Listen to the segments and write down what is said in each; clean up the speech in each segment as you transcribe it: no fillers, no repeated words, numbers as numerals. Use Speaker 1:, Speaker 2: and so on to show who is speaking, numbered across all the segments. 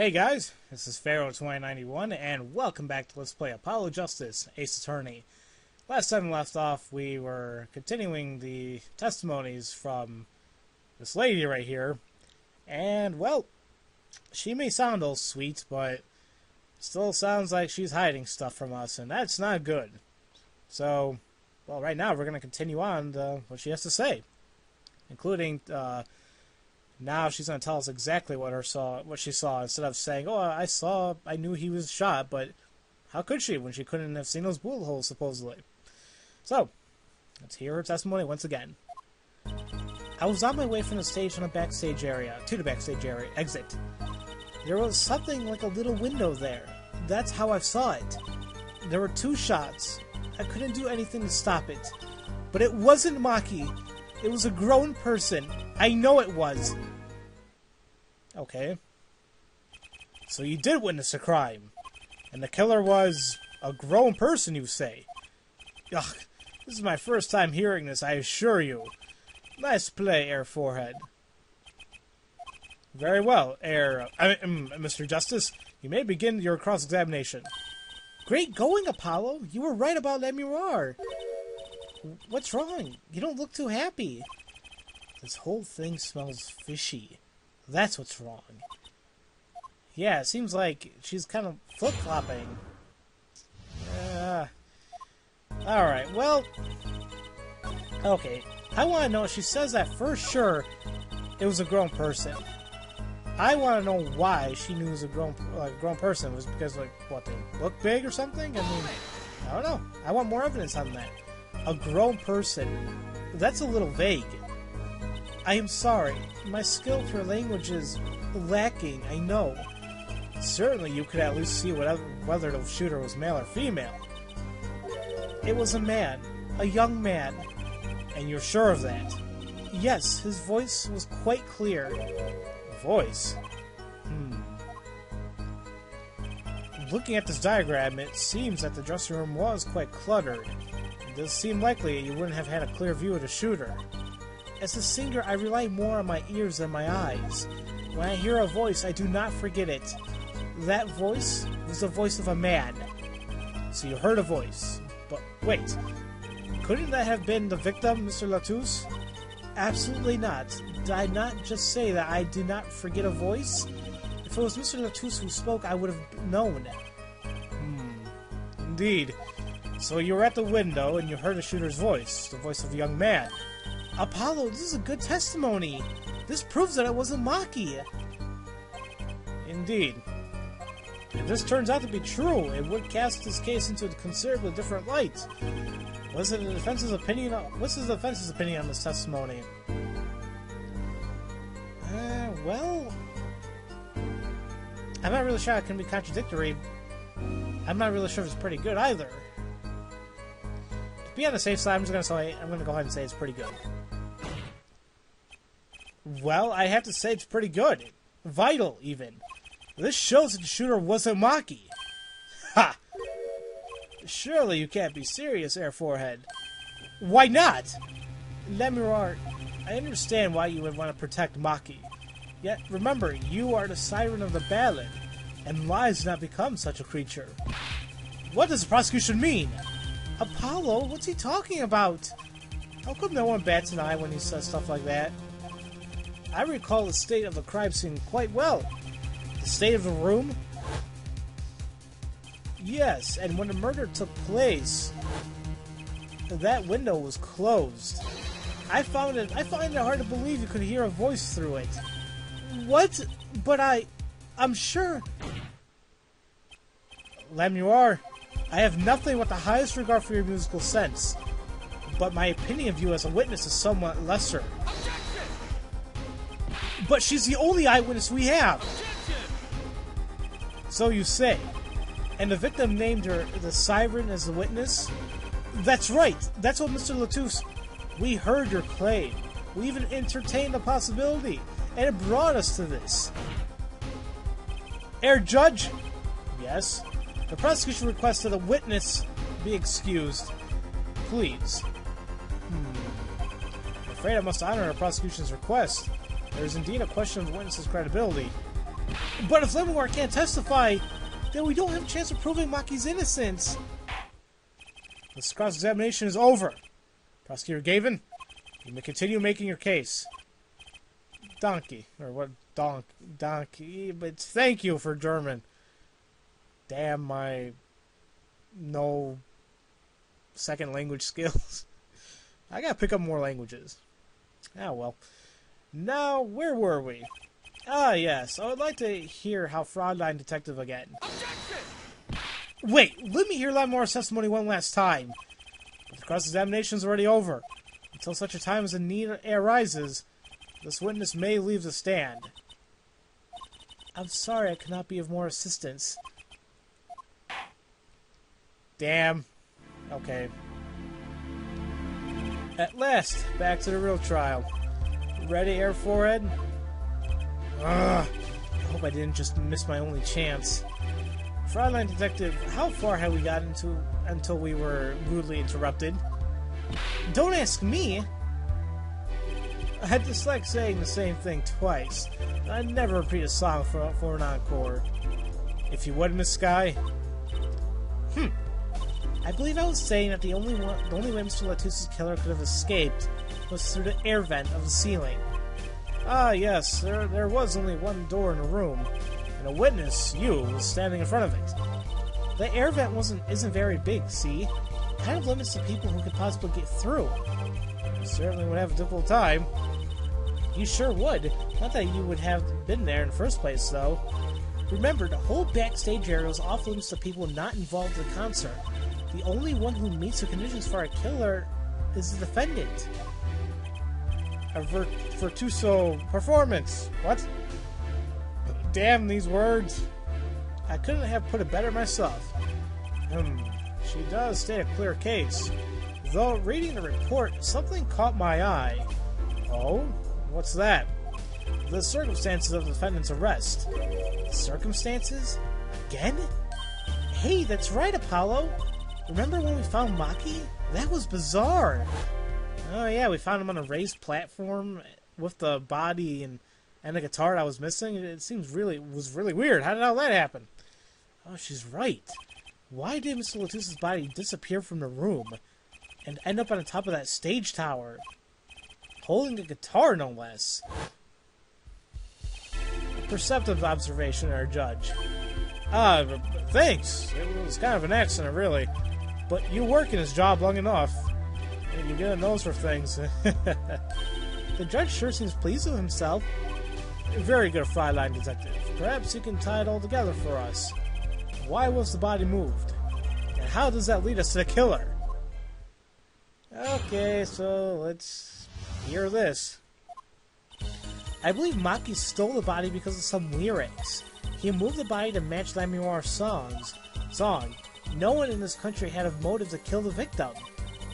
Speaker 1: Hey guys, this is Pharaoh 2091, and welcome back to Let's Play Apollo Justice, Ace Attorney. Last time we left off, we were continuing the testimonies from this lady right here, and, well, she may sound all sweet, but still sounds like she's hiding stuff from us, and that's not good. So, well, right now we're going to continue on what she has to say, including, now she's going to tell us exactly what she saw, instead of saying, oh, I knew he was shot, but how could she when she couldn't have seen those bullet holes, supposedly? So, let's hear her testimony once again. I was on my way from the stage to the backstage area, exit. There was something like a little window there. That's how I saw it. There were two shots. I couldn't do anything to stop it. But it wasn't Maki. It was a grown person. I know it was. Okay. So you did witness a crime. And the killer was a grown person, you say? Ugh. This is my first time hearing this, I assure you. Nice play, Air Forehead. Very well, Mr. Justice. You may begin your cross-examination. Great going, Apollo. You were right about Lamiroir. What's wrong? You don't look too happy. This whole thing smells fishy. That's what's wrong. Yeah, it seems like she's kind of flip-flopping. Alright, well... Okay, I want to know, she says that for sure it was a grown person. I want to know why she knew it was a grown person. Was it because, like, what, they look big or something? I mean, I don't know. I want more evidence on that. A grown person. That's a little vague. I am sorry. My skill for language is lacking, I know. Certainly you could at least see whether the shooter was male or female. It was a man. A young man. And you're sure of that? Yes, his voice was quite clear. Voice? Looking at this diagram, it seems that the dressing room was quite cluttered. It does seem likely you wouldn't have had a clear view of the shooter. As a singer, I rely more on my ears than my eyes. When I hear a voice, I do not forget it. That voice was the voice of a man. So you heard a voice. But wait, couldn't that have been the victim, Mr. Latouche? Absolutely not. Did I not just say that I do not forget a voice? If it was Mr. Latouche who spoke, I would have known. Indeed. So you were at the window and you heard the shooter's voice, the voice of a young man. Apollo, this is a good testimony. This proves that it wasn't Maki. Indeed. If this turns out to be true, it would cast this case into a considerably different light. What's the defense's opinion on this testimony? Well, I'm not really sure it can be contradictory. I'm not really sure if it's pretty good either. To be on the safe side, I'm going to go ahead and say it's pretty good. Well, I have to say it's pretty good. Vital, even. This shows that the shooter wasn't Maki. Ha! Surely you can't be serious, Air Forehead. Why not? Lamiroir, I understand why you would want to protect Maki. Yet, remember, you are the siren of the ballad, and lies do not become such a creature. What does the prosecution mean? Apollo, what's he talking about? How come no one bats an eye when he says stuff like that? I recall the state of the crime scene quite well. The state of the room? Yes, and when the murder took place, that window was closed. I find it hard to believe you could hear a voice through it. What? But I'm sure. Lamiroir, I have nothing but the highest regard for your musical sense, but my opinion of you as a witness is somewhat lesser. But she's the only eyewitness we have. So you say. And the victim named her the siren as the witness? That's right. That's what Mr. Latouche... We heard your claim. We even entertained the possibility. And it brought us to this. Air Judge? Yes? The prosecution requests that a witness be excused. Please. I'm afraid I must honor the prosecution's request. There is indeed a question of the witness's credibility. But if Lamiroir can't testify, then we don't have a chance of proving Maki's innocence. This cross-examination is over. Prosecutor Gavin, you may continue making your case. Donkey. Or what? Donkey. But thank you for German. Damn my no second language skills. I gotta pick up more languages. Ah, well. Now, where were we? Ah, yes. I would like to hear how Fraudline Detective again. Objection! Wait, let me hear Lamiroir's testimony one last time. But the cross-examination is already over. Until such a time as a need arises, this witness may leave the stand. I'm sorry I cannot be of more assistance. Damn. Okay. At last, back to the real trial. Ready, Air Forehead? Ugh. I hope I didn't just miss my only chance. Fraudline Detective, how far had we gotten into until we were rudely interrupted? Don't ask me! I dislike saying the same thing twice. I'd never repeat a song for an encore. If you would, Miss Sky. I believe I was saying that the only way Mr. Latus's killer could have escaped was through the air vent of the ceiling. Ah, yes, there was only one door in the room, and a witness, you, was standing in front of it. The air vent isn't very big, see? It kind of limits the people who could possibly get through. You certainly would have a difficult time. You sure would. Not that you would have been there in the first place, though. Remember, the whole backstage area was off limits to people not involved in the concert. The only one who meets the conditions for a killer is the defendant. A virtuoso performance. What? Damn these words. I couldn't have put it better myself. She does state a clear case. Though, reading the report, something caught my eye. Oh? What's that? The circumstances of the defendant's arrest. Circumstances? Again? Hey, that's right, Apollo! Remember when we found Maki? That was bizarre! Oh yeah, we found him on a raised platform with the body and the guitar that was missing. It was really weird. How did all that happen? Oh, she's right. Why did Mr. Latus's body disappear from the room and end up on the top of that stage tower? Holding a guitar, no less. A perceptive observation, our judge. Ah, thanks. It was kind of an accident, really. But you work in his job long enough. You get a nose for things. The judge sure seems pleased with himself. Very good, Fraudline Detective. Perhaps you can tie it all together for us. Why was the body moved? And how does that lead us to the killer? Okay, so let's hear this. I believe Maki stole the body because of some lyrics. He moved the body to match Lamiroir's song. No one in this country had a motive to kill the victim.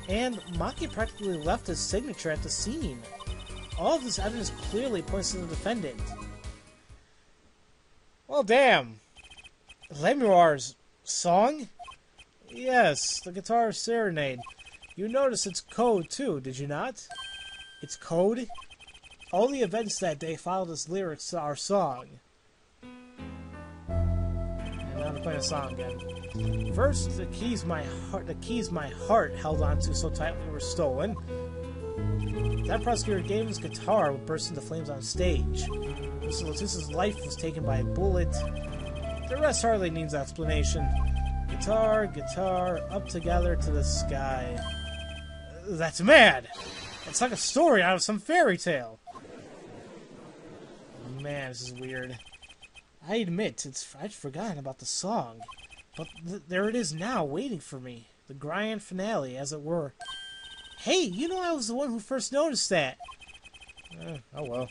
Speaker 1: And Maki practically left his signature at the scene. All of this evidence clearly points to the defendant. Well, damn. Lamiroir's song? Yes, the guitar Serenade. You noticed its code, too, did you not? Its code? All the events that day followed its lyrics to our song. And now to play the song again. First, the keys my heart held onto so tightly were stolen. That prosecutor gave his guitar would burst into flames on stage. Mr. Latus's life was taken by a bullet. The rest hardly needs explanation. Guitar, up together to the sky. That's mad! It's like a story out of some fairy tale. Man, this is weird. I admit, I'd forgotten about the song. But there it is now, waiting for me. The grand finale, as it were. Hey, you know I was the one who first noticed that. Oh well.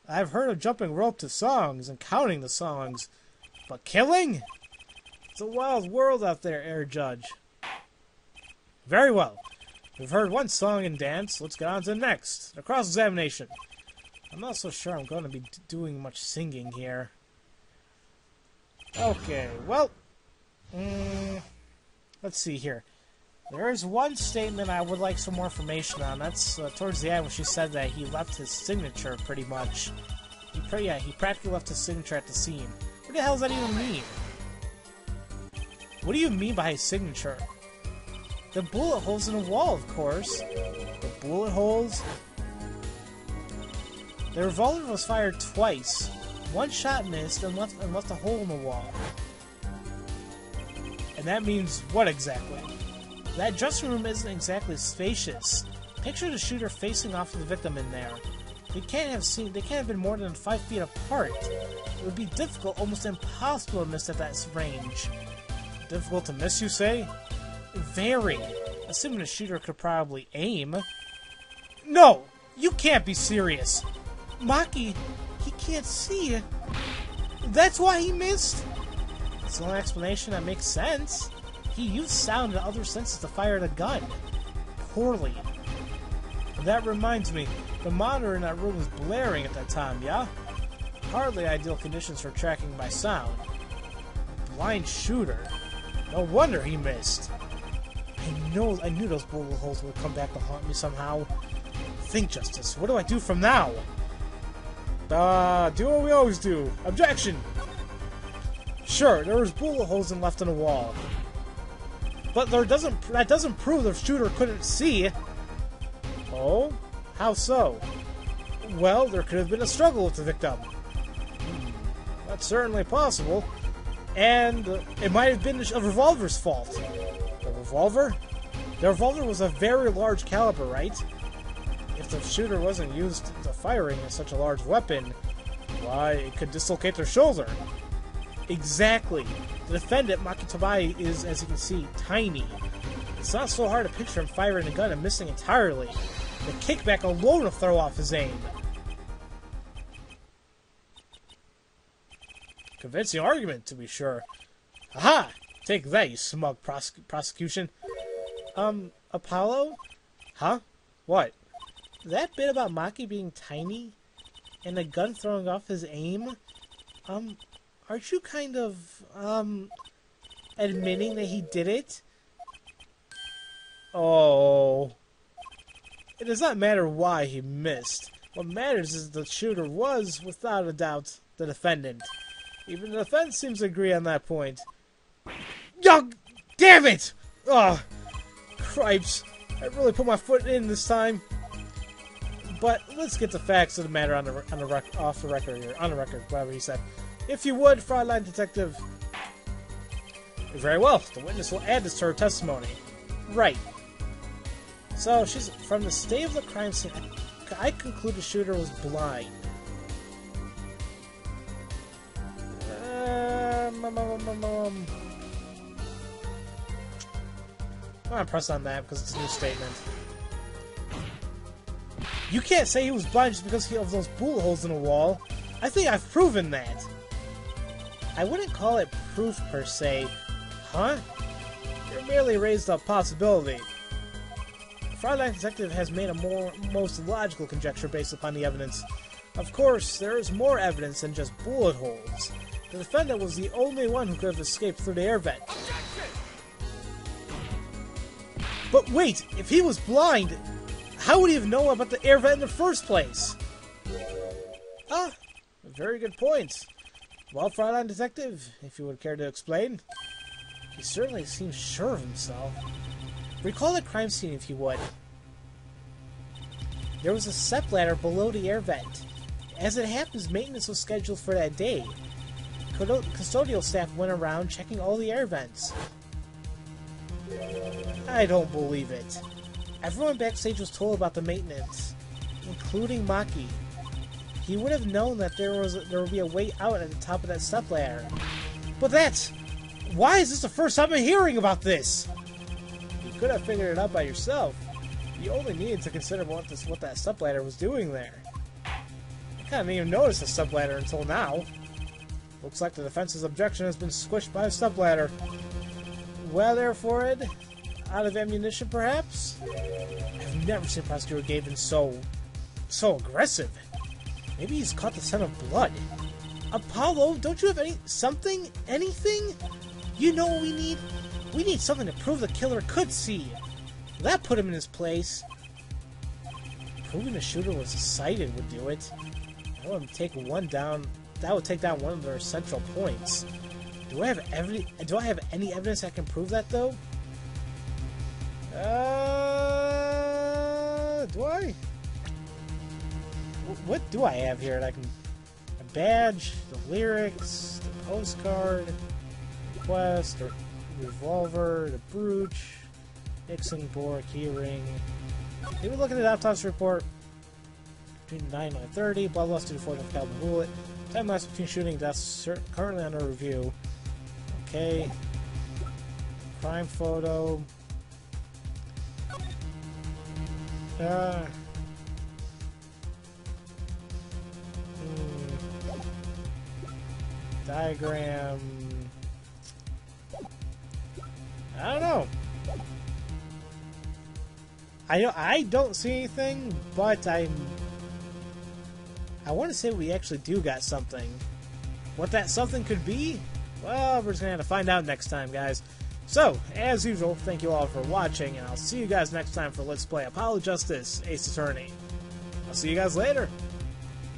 Speaker 1: I've heard of jumping rope to songs and counting the songs. But killing? It's a wild world out there, Air Judge. Very well. We've heard one song and dance. Let's get on to the next. The cross-examination. I'm not so sure I'm going to be doing much singing here. Okay, well... let's see here. There is one statement I would like some more information on. That's towards the end when she said that he left his signature, pretty much. He practically left his signature at the scene. What the hell does that even mean? What do you mean by his signature? The bullet holes in the wall, of course. The bullet holes? The revolver was fired twice. One shot missed and left a hole in the wall. And that means what exactly? That dressing room isn't exactly spacious. Picture the shooter facing off the victim in there. They can't have been more than 5 feet apart. It would be difficult, almost impossible to miss at that range. Difficult to miss, you say? Very. Assuming the shooter could probably aim. No! You can't be serious! Maki, he can't see. That's why he missed? It's the only explanation that makes sense. He used sound and other senses to fire the gun. Poorly. That reminds me, the monitor in that room was blaring at that time, yeah? Hardly ideal conditions for tracking by sound. Blind shooter. No wonder he missed. I knew those bullet holes would come back to haunt me somehow. Think, Justice. What do I do from now? Do what we always do. Objection! Sure, there was bullet holes left in the wall. But that doesn't prove the shooter couldn't see. Oh? How so? Well, there could have been a struggle with the victim. That's certainly possible. And it might have been a revolver's fault. The revolver? The revolver was a very large caliber, right? If the shooter wasn't used to firing such a large weapon, why, it could dislocate their shoulder. Exactly. The defendant, Makitabai, is, as you can see, tiny. It's not so hard to picture him firing a gun and missing entirely. The kickback alone will throw off his aim. Convincing argument, to be sure. Aha! Take that, you smug prosecution. Apollo? Huh? What? That bit about Maki being tiny and the gun throwing off his aim? Aren't you kind of, admitting that he did it? Oh. It does not matter why he missed. What matters is the shooter was, without a doubt, the defendant. Even the defense seems to agree on that point. Oh, damn it! Oh, cripes. I really put my foot in this time. But let's get the facts of the matter on the record, whatever he said. If you would, Fraudline Detective. Very well. The witness will add this to her testimony. Right. So, she's from the state of the crime scene. I conclude the shooter was blind. I'm gonna press on that because it's a new statement. You can't say he was blind just because of those bullet holes in the wall. I think I've proven that. I wouldn't call it proof per se. Huh? You merely raised a possibility. The Fraudline Detective has made a most logical conjecture based upon the evidence. Of course, there is more evidence than just bullet holes. The defendant was the only one who could have escaped through the air vent. But wait, if he was blind, how would he have known about the air vent in the first place? Ah, a very good point. Well, Fraudline Detective, if you would care to explain. He certainly seems sure of himself. Recall the crime scene if you would. There was a stepladder below the air vent. As it happens, maintenance was scheduled for that day. Custodial staff went around checking all the air vents. I don't believe it. Everyone backstage was told about the maintenance, including Maki. He would have known that there would be a way out at the top of that stepladder. But why is this the first time I'm hearing about this? You could have figured it out by yourself. You only needed to consider what that stepladder was doing there. I kind of didn't even notice the stepladder until now. Looks like the defense's objection has been squished by a stepladder. Well, therefore, Ed, out of ammunition, perhaps? I've never seen Prosecutor Gavin so aggressive. Maybe he's caught the scent of blood. Apollo, don't you have anything? You know what we need? We need something to prove the killer could see. That put him in his place. Proving the shooter was sighted would do it. That would take one down. That would take down one of their central points. Do I have any evidence that can prove that though? Do I? What do I have here? That I can a badge, the lyrics, the postcard, the quest, the revolver, the brooch, Nixon board, keyring. They would look at the autopsy report between 9 and 9:30. Blood loss due to force of caliber bullet. Time lapse between shooting deaths currently under review. Okay. Crime photo. Diagram. I don't know. I don't see anything, but I want to say we actually do got something. What that something could be? Well, we're just going to have to find out next time, guys. So, as usual, thank you all for watching, and I'll see you guys next time for Let's Play Apollo Justice, Ace Attorney. I'll see you guys later.